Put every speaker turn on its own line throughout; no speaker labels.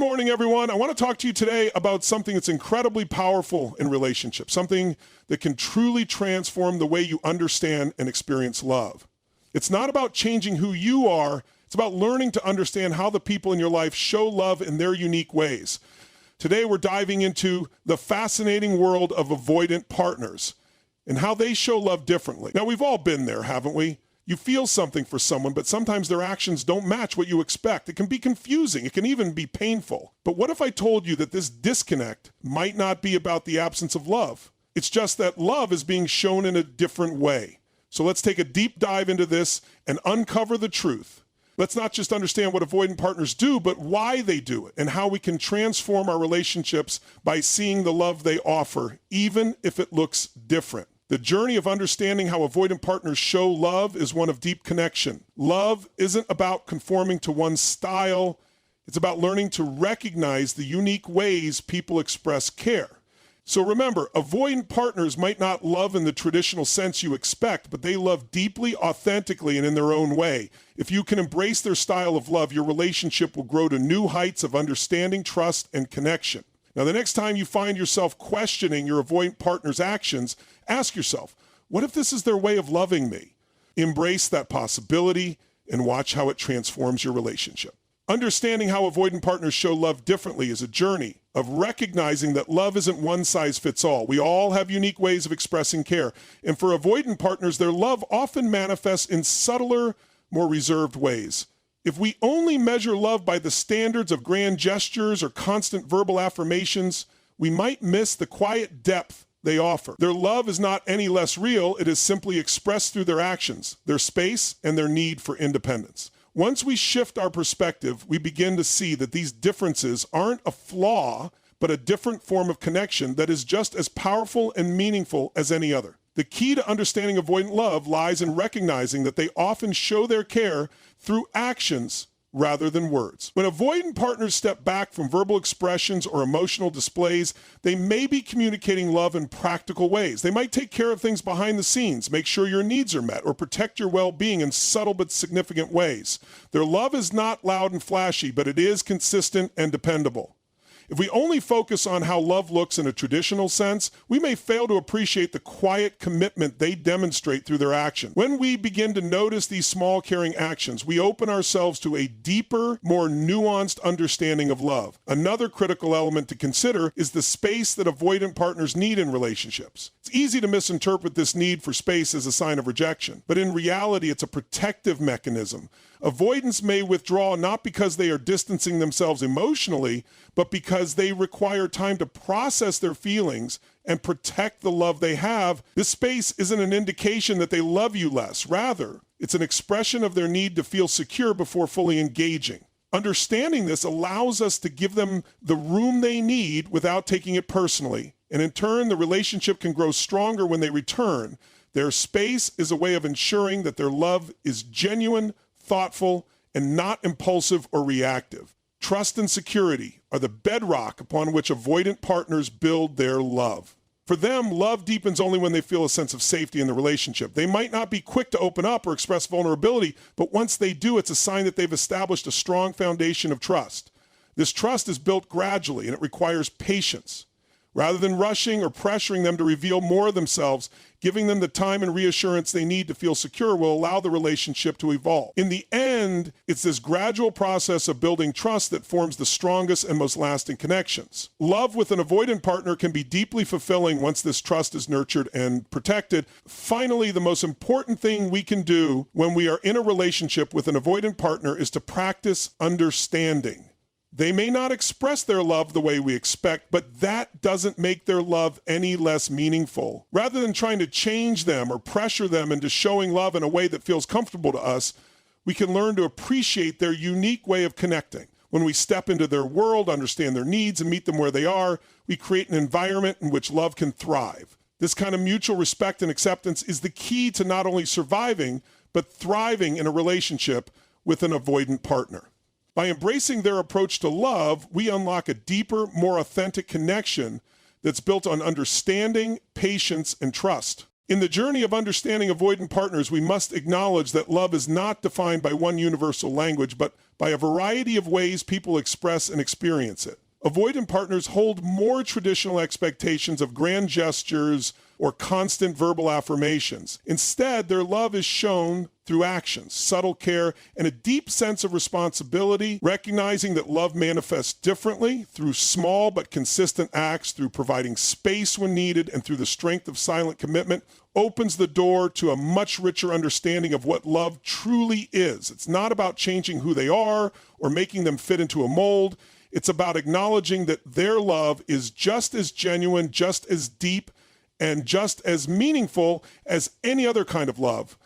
Good morning, everyone. I want to talk to you today about something that's incredibly powerful in relationships, something that can truly transform the way you understand and experience love. It's not about changing who you are. It's about learning to understand how the people in your life show love in their unique ways. Today, we're diving into the fascinating world of avoidant partners and how they show love differently. Now, we've all been there, haven't we? You feel something for someone, but sometimes their actions don't match what you expect. It can be confusing. It can even be painful. But what if I told you that this disconnect might not be about the absence of love? It's just that love is being shown in a different way. So let's take a deep dive into this and uncover the truth. Let's not just understand what avoidant partners do, but why they do it and how we can transform our relationships by seeing the love they offer, even if it looks different. The journey of understanding how avoidant partners show love is one of deep connection. Love isn't about conforming to one style. It's about learning to recognize the unique ways people express care. So remember, avoidant partners might not love in the traditional sense you expect, but they love deeply, authentically, and in their own way. If you can embrace their style of love, your relationship will grow to new heights of understanding, trust, and connection. Now, the next time you find yourself questioning your avoidant partner's actions, ask yourself, what if this is their way of loving me? Embrace that possibility and watch how it transforms your relationship. Understanding how avoidant partners show love differently is a journey of recognizing that love isn't one size fits all. We all have unique ways of expressing care. And for avoidant partners, their love often manifests in subtler, more reserved ways. If we only measure love by the standards of grand gestures or constant verbal affirmations, we might miss the quiet depth they offer. Their love is not any less real. It is simply expressed through their actions, their space, and their need for independence. Once we shift our perspective, we begin to see that these differences aren't a flaw, but a different form of connection that is just as powerful and meaningful as any other. The key to understanding avoidant love lies in recognizing that they often show their care through actions rather than words. When avoidant partners step back from verbal expressions or emotional displays, they may be communicating love in practical ways. They might take care of things behind the scenes, make sure your needs are met, or protect your well-being in subtle but significant ways. Their love is not loud and flashy, but it is consistent and dependable. If we only focus on how love looks in a traditional sense, we may fail to appreciate the quiet commitment they demonstrate through their action. When we begin to notice these small, caring actions, we open ourselves to a deeper, more nuanced understanding of love. Another critical element to consider is the space that avoidant partners need in relationships. It's easy to misinterpret this need for space as a sign of rejection, but in reality, it's a protective mechanism. Avoidants may withdraw not because they are distancing themselves emotionally, but because they require time to process their feelings and protect the love they have. This space isn't an indication that they love you less. Rather, it's an expression of their need to feel secure before fully engaging. Understanding this allows us to give them the room they need without taking it personally. And in turn, the relationship can grow stronger when they return. Their space is a way of ensuring that their love is genuine, thoughtful, and not impulsive or reactive. Trust and security are the bedrock upon which avoidant partners build their love. For them, love deepens only when they feel a sense of safety in the relationship. They might not be quick to open up or express vulnerability, but once they do, it's a sign that they've established a strong foundation of trust. This trust is built gradually, and it requires patience. Rather than rushing or pressuring them to reveal more of themselves, giving them the time and reassurance they need to feel secure will allow the relationship to evolve. In the end, it's this gradual process of building trust that forms the strongest and most lasting connections. Love with an avoidant partner can be deeply fulfilling once this trust is nurtured and protected. Finally, the most important thing we can do when we are in a relationship with an avoidant partner is to practice understanding. They may not express their love the way we expect, but that doesn't make their love any less meaningful. Rather than trying to change them or pressure them into showing love in a way that feels comfortable to us, we can learn to appreciate their unique way of connecting. When we step into their world, understand their needs, and meet them where they are, we create an environment in which love can thrive. This kind of mutual respect and acceptance is the key to not only surviving, but thriving in a relationship with an avoidant partner. By embracing their approach to love, we unlock a deeper, more authentic connection that's built on understanding, patience, and trust. In the journey of understanding avoidant partners, we must acknowledge that love is not defined by one universal language, but by a variety of ways people express and experience it. Avoidant partners hold more traditional expectations of grand gestures or constant verbal affirmations. Instead, their love is shown through actions, subtle care, and a deep sense of responsibility, recognizing that love manifests differently through small but consistent acts, through providing space when needed, and through the strength of silent commitment, opens the door to a much richer understanding of what love truly is. It's not about changing who they are or making them fit into a mold. It's about acknowledging that their love is just as genuine, just as deep, and just as meaningful as any other kind of love,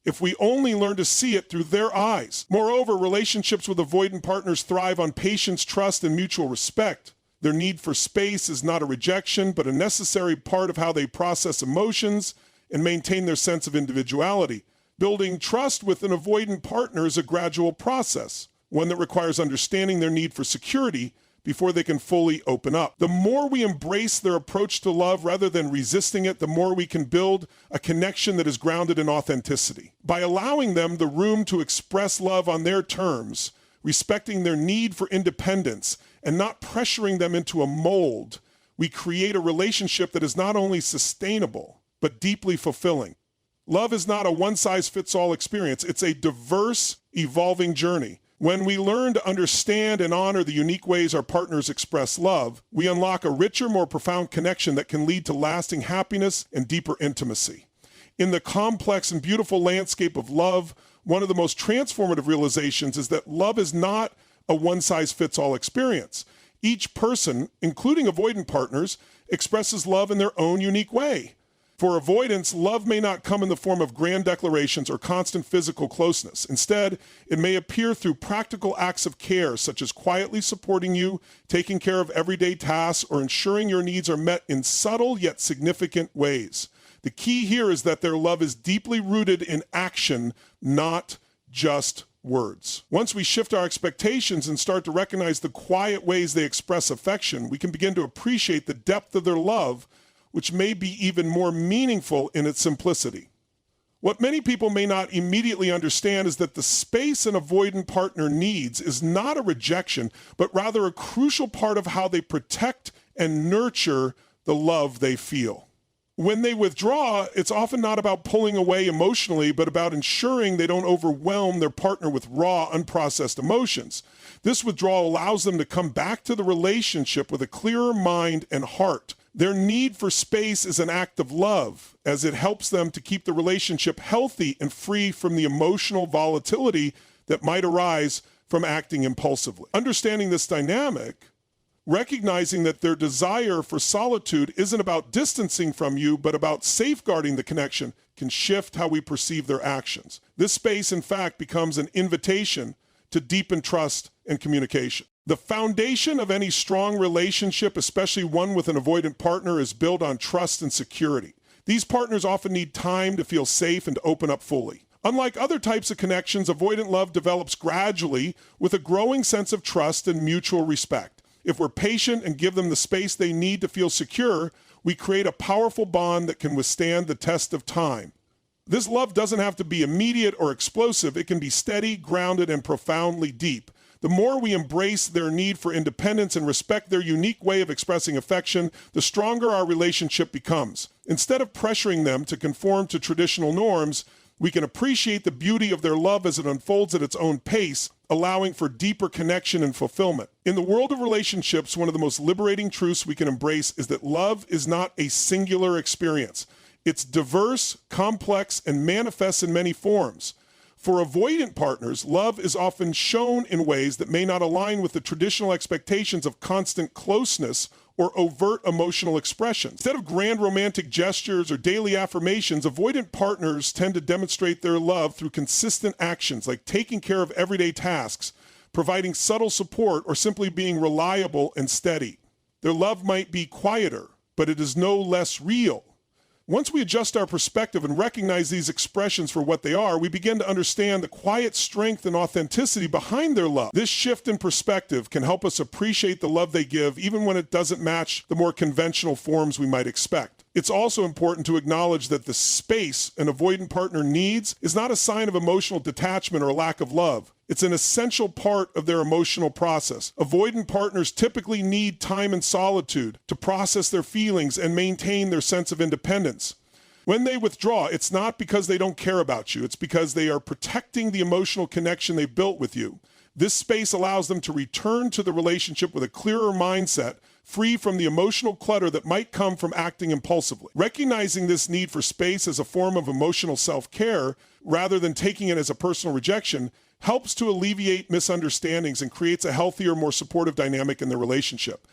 if we only learn to see it through their eyes. Moreover, relationships with avoidant partners thrive on patience, trust, and mutual respect. Their need for space is not a rejection, but a necessary part of how they process emotions and maintain their sense of individuality. Building trust with an avoidant partner is a gradual process, one that requires understanding their need for security before they can fully open up. The more we embrace their approach to love rather than resisting it, the more we can build a connection that is grounded in authenticity. By allowing them the room to express love on their terms, respecting their need for independence, and not pressuring them into a mold, we create a relationship that is not only sustainable, but deeply fulfilling. Love is not a one-size-fits-all experience. It's a diverse, evolving journey. When we learn to understand and honor the unique ways our partners express love, we unlock a richer, more profound connection that can lead to lasting happiness and deeper intimacy. In the complex and beautiful landscape of love, one of the most transformative realizations is that love is not a one-size-fits-all experience. Each person, including avoidant partners, expresses love in their own unique way. For avoidance, love may not come in the form of grand declarations or constant physical closeness. Instead, it may appear through practical acts of care, such as quietly supporting you, taking care of everyday tasks, or ensuring your needs are met in subtle yet significant ways. The key here is that their love is deeply rooted in action, not just words. Once we shift our expectations and start to recognize the quiet ways they express affection, we can begin to appreciate the depth of their love, which may be even more meaningful in its simplicity. What many people may not immediately understand is that the space an avoidant partner needs is not a rejection, but rather a crucial part of how they protect and nurture the love they feel. When they withdraw, it's often not about pulling away emotionally, but about ensuring they don't overwhelm their partner with raw, unprocessed emotions. This withdrawal allows them to come back to the relationship with a clearer mind and heart. Their need for space is an act of love, as it helps them to keep the relationship healthy and free from the emotional volatility that might arise from acting impulsively. Understanding this dynamic, recognizing that their desire for solitude isn't about distancing from you, but about safeguarding the connection, can shift how we perceive their actions. This space, in fact, becomes an invitation to deepen trust and communication. The foundation of any strong relationship, especially one with an avoidant partner, is built on trust and security. These partners often need time to feel safe and to open up fully. Unlike other types of connections, avoidant love develops gradually with a growing sense of trust and mutual respect. If we're patient and give them the space they need to feel secure, we create a powerful bond that can withstand the test of time. This love doesn't have to be immediate or explosive. It can be steady, grounded, and profoundly deep. The more we embrace their need for independence and respect their unique way of expressing affection, the stronger our relationship becomes. Instead of pressuring them to conform to traditional norms, we can appreciate the beauty of their love as it unfolds at its own pace, allowing for deeper connection and fulfillment. In the world of relationships, one of the most liberating truths we can embrace is that love is not a singular experience. It's diverse, complex, and manifests in many forms. For avoidant partners, love is often shown in ways that may not align with the traditional expectations of constant closeness or overt emotional expression. Instead of grand romantic gestures or daily affirmations, avoidant partners tend to demonstrate their love through consistent actions like taking care of everyday tasks, providing subtle support, or simply being reliable and steady. Their love might be quieter, but it is no less real. Once we adjust our perspective and recognize these expressions for what they are, we begin to understand the quiet strength and authenticity behind their love. This shift in perspective can help us appreciate the love they give, even when it doesn't match the more conventional forms we might expect. It's also important to acknowledge that the space an avoidant partner needs is not a sign of emotional detachment or a lack of love. It's an essential part of their emotional process. Avoidant partners typically need time and solitude to process their feelings and maintain their sense of independence. When they withdraw, it's not because they don't care about you. It's because they are protecting the emotional connection they've built with you. This space allows them to return to the relationship with a clearer mindset, free from the emotional clutter that might come from acting impulsively. Recognizing this need for space as a form of emotional self-care, rather than taking it as a personal rejection, helps to alleviate misunderstandings and creates a healthier, more supportive dynamic in their relationship.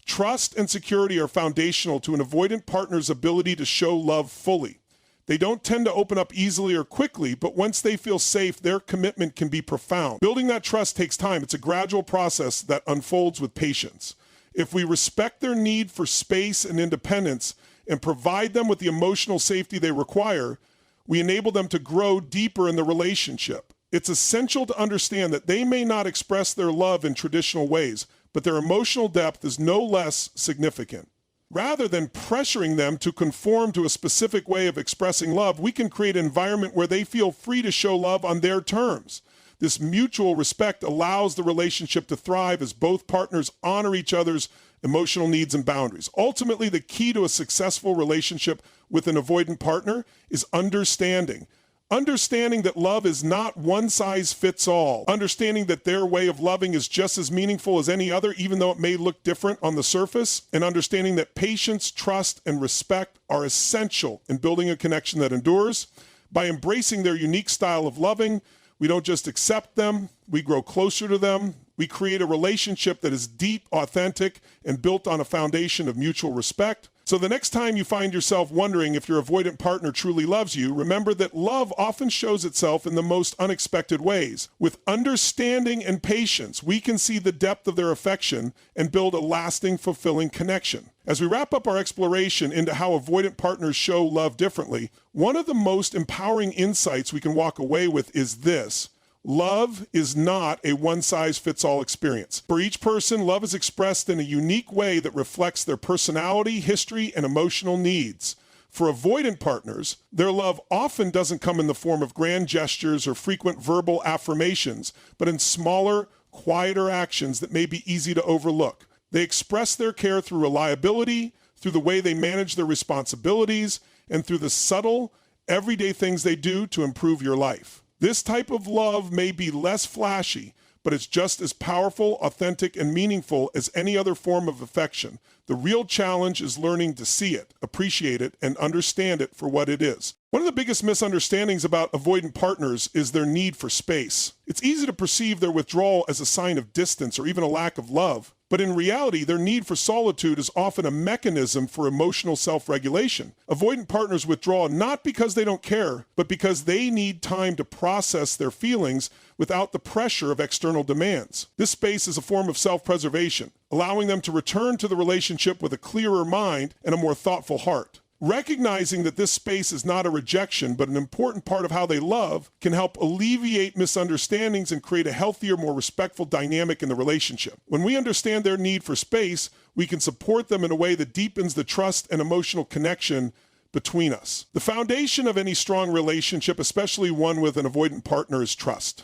Trust and security are foundational to an avoidant partner's ability to show love fully. They don't tend to open up easily or quickly, but once they feel safe, their commitment can be profound. Building that trust takes time. It's a gradual process that unfolds with patience. If we respect their need for space and independence and provide them with the emotional safety they require, we enable them to grow deeper in the relationship. It's essential to understand that they may not express their love in traditional ways, but their emotional depth is no less significant. Rather than pressuring them to conform to a specific way of expressing love, we can create an environment where they feel free to show love on their terms. This mutual respect allows the relationship to thrive as both partners honor each other's emotional needs and boundaries. Ultimately, the key to a successful relationship with an avoidant partner is understanding. Understanding that love is not one size fits all. Understanding that their way of loving is just as meaningful as any other, even though it may look different on the surface. And understanding that patience, trust, and respect are essential in building a connection that endures. By embracing their unique style of loving, we don't just accept them, we grow closer to them. We create a relationship that is deep, authentic, and built on a foundation of mutual respect. So the next time you find yourself wondering if your avoidant partner truly loves you, remember that love often shows itself in the most unexpected ways. With understanding and patience, we can see the depth of their affection and build a lasting, fulfilling connection. As we wrap up our exploration into how avoidant partners show love differently, one of the most empowering insights we can walk away with is this: love is not a one-size-fits-all experience. For each person, love is expressed in a unique way that reflects their personality, history, and emotional needs. For avoidant partners, their love often doesn't come in the form of grand gestures or frequent verbal affirmations, but in smaller, quieter actions that may be easy to overlook. They express their care through reliability, through the way they manage their responsibilities, and through the subtle, everyday things they do to improve your life. This type of love may be less flashy, but it's just as powerful, authentic, and meaningful as any other form of affection. The real challenge is learning to see it, appreciate it, and understand it for what it is. One of the biggest misunderstandings about avoidant partners is their need for space. It's easy to perceive their withdrawal as a sign of distance or even a lack of love, but in reality, their need for solitude is often a mechanism for emotional self-regulation. Avoidant partners withdraw not because they don't care, but because they need time to process their feelings without the pressure of external demands. This space is a form of self-preservation, allowing them to return to the relationship with a clearer mind and a more thoughtful heart. Recognizing that this space is not a rejection, but an important part of how they love, can help alleviate misunderstandings and create a healthier, more respectful dynamic in the relationship. When we understand their need for space, we can support them in a way that deepens the trust and emotional connection between us. The foundation of any strong relationship, especially one with an avoidant partner, is trust.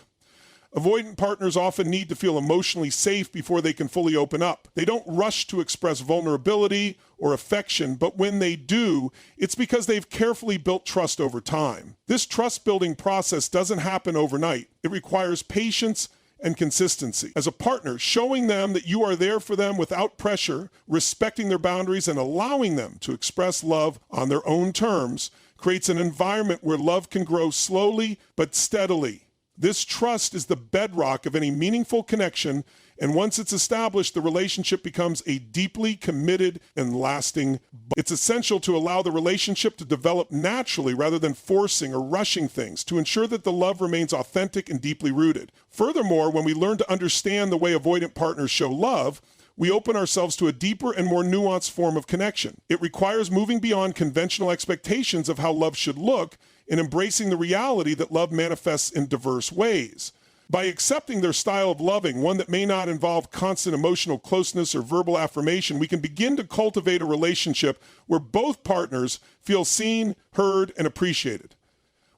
Avoidant partners often need to feel emotionally safe before they can fully open up. They don't rush to express vulnerability or affection, but when they do, it's because they've carefully built trust over time. This trust-building process doesn't happen overnight. It requires patience and consistency. As a partner, showing them that you are there for them without pressure, respecting their boundaries, and allowing them to express love on their own terms creates an environment where love can grow slowly but steadily. This trust is the bedrock of any meaningful connection, and once it's established, the relationship becomes a deeply committed and lasting bond. It's essential to allow the relationship to develop naturally rather than forcing or rushing things, to ensure that the love remains authentic and deeply rooted. Furthermore, when we learn to understand the way avoidant partners show love, we open ourselves to a deeper and more nuanced form of connection. It requires moving beyond conventional expectations of how love should look and embracing the reality that love manifests in diverse ways. By accepting their style of loving, one that may not involve constant emotional closeness or verbal affirmation, we can begin to cultivate a relationship where both partners feel seen, heard, and appreciated.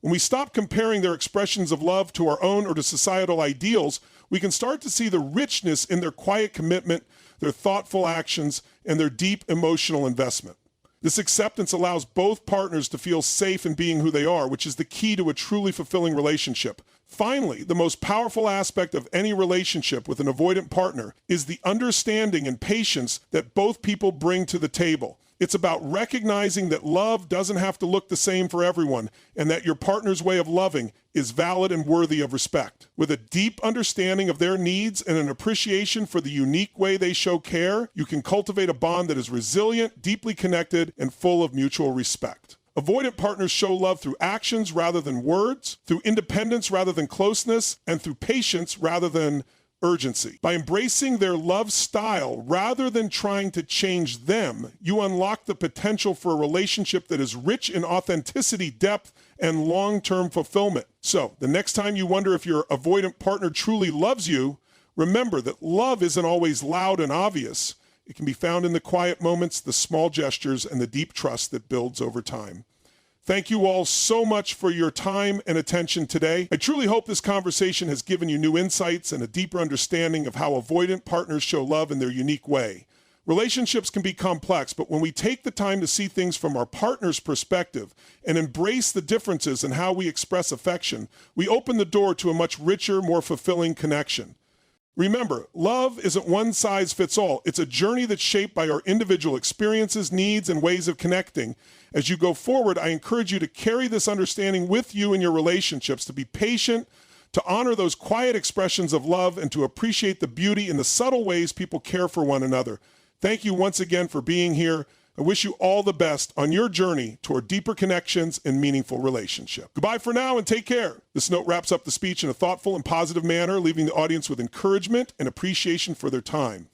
When we stop comparing their expressions of love to our own or to societal ideals, we can start to see the richness in their quiet commitment, their thoughtful actions, and their deep emotional investment. This acceptance allows both partners to feel safe in being who they are, which is the key to a truly fulfilling relationship. Finally, the most powerful aspect of any relationship with an avoidant partner is the understanding and patience that both people bring to the table. It's about recognizing that love doesn't have to look the same for everyone, and that your partner's way of loving is valid and worthy of respect. With a deep understanding of their needs and an appreciation for the unique way they show care, you can cultivate a bond that is resilient, deeply connected, and full of mutual respect. Avoidant partners show love through actions rather than words, through independence rather than closeness, and through patience rather than urgency. By embracing their love style rather than trying to change them, you unlock the potential for a relationship that is rich in authenticity, depth, and long-term fulfillment. So, the next time you wonder if your avoidant partner truly loves you, remember that love isn't always loud and obvious. It can be found in the quiet moments, the small gestures, and the deep trust that builds over time. Thank you all so much for your time and attention today. I truly hope this conversation has given you new insights and a deeper understanding of how avoidant partners show love in their unique way. Relationships can be complex, but when we take the time to see things from our partner's perspective and embrace the differences in how we express affection, we open the door to a much richer, more fulfilling connection. Remember, love isn't one size fits all. It's a journey that's shaped by our individual experiences, needs, and ways of connecting. As you go forward, I encourage you to carry this understanding with you in your relationships, to be patient, to honor those quiet expressions of love, and to appreciate the beauty in the subtle ways people care for one another. Thank you once again for being here. I wish you all the best on your journey toward deeper connections and meaningful relationship. Goodbye for now and take care. This note wraps up the speech in a thoughtful and positive manner, leaving the audience with encouragement and appreciation for their time.